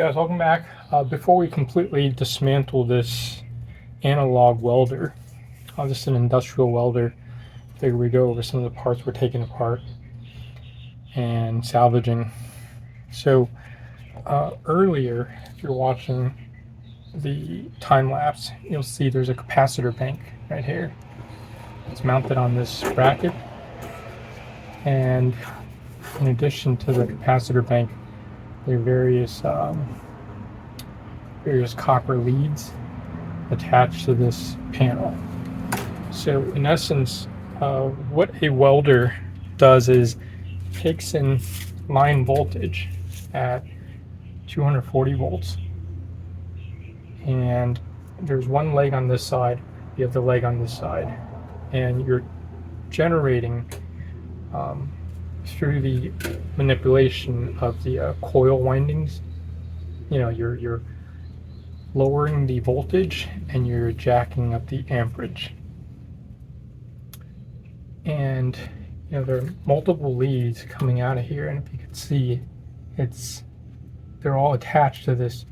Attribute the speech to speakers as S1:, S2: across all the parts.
S1: guys, welcome back. Before we completely dismantle this analog welder, just an industrial welder, I figure we go over some of the parts we're taking apart and salvaging. So earlier, if you're watching the time lapse, you'll see there's a capacitor bank right here. It's mounted on this bracket, and in addition to the capacitor bank, there are various copper leads attached to this panel. So in essence, what a welder does is takes in line voltage at 240 volts, and there's one leg on this side, you have the leg on this side, and you're generating through the manipulation of the coil windings. You're lowering the voltage and you're jacking up the amperage. And there are multiple leads coming out of here, and if you can see, they're all attached to this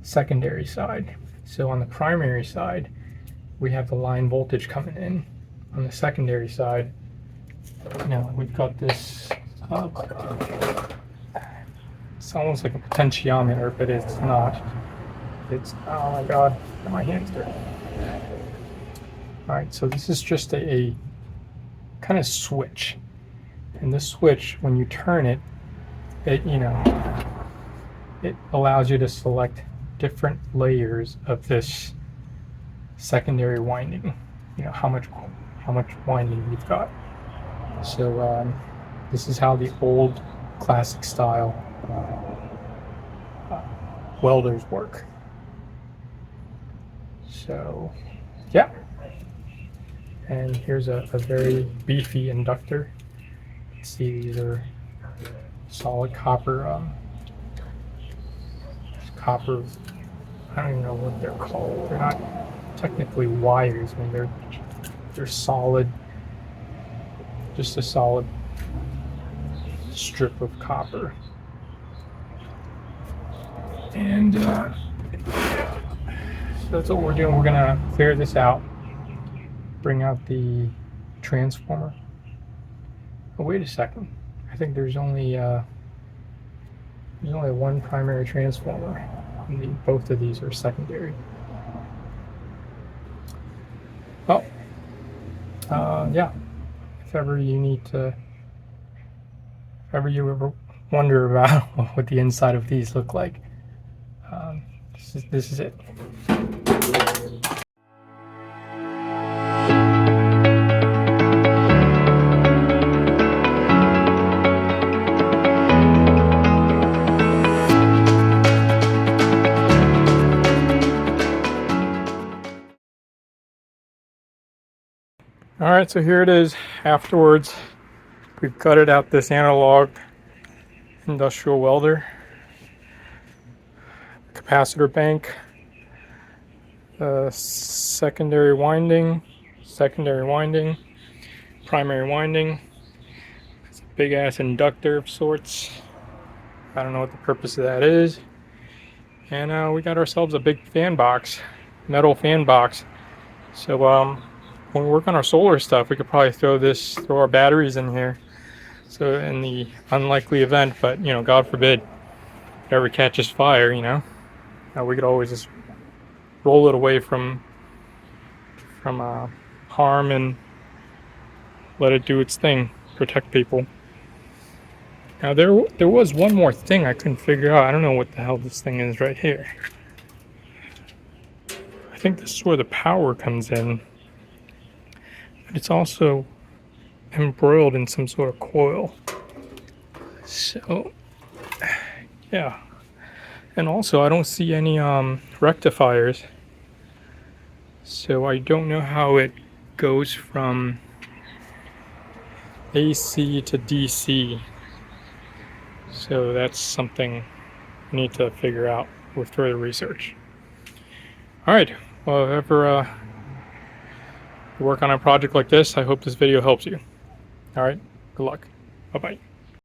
S1: secondary side. So on the primary side, we have the line voltage coming in. On the secondary side, we've got this, it's almost like a potentiometer, but it's not. It's, oh my god, my hand's dirty. Alright, so this is just a kind of switch. And this switch, when you turn it, it allows you to select different layers of this secondary winding. How much winding you've got. So this is how the old classic style welders work. So yeah, and here's a very beefy inductor. Let's see, these are solid copper, I don't even know what they're called. They're not technically wires. I mean, they're solid, just a solid strip of copper. And so that's what we're doing. We're gonna clear this out, bring out the transformer. Oh, wait a second. I think there's only one primary transformer. Both of these are secondary. Oh, yeah. If ever you ever wonder about what the inside of these look like, this is it. All right, so here it is afterwards. We've gutted out this analog industrial welder, capacitor bank, secondary winding, primary winding. It's a big ass inductor of sorts. I don't know what the purpose of that is. And we got ourselves a big fan box, metal fan box. So when we work on our solar stuff, we could probably throw our batteries in here. So in the unlikely event, but God forbid, it ever catches fire, we could always just roll it away from harm and let it do its thing, protect people. Now there was one more thing I couldn't figure out. I don't know what the hell this thing is right here. I think this is where the power comes in. But it's also embroiled in some sort of coil. So, yeah. And also, I don't see any rectifiers. So I don't know how it goes from AC to DC. So that's something I need to figure out with further research. Alright, well, if ever work on a project like this, I hope this video helps you. Alright, good luck. Bye-bye.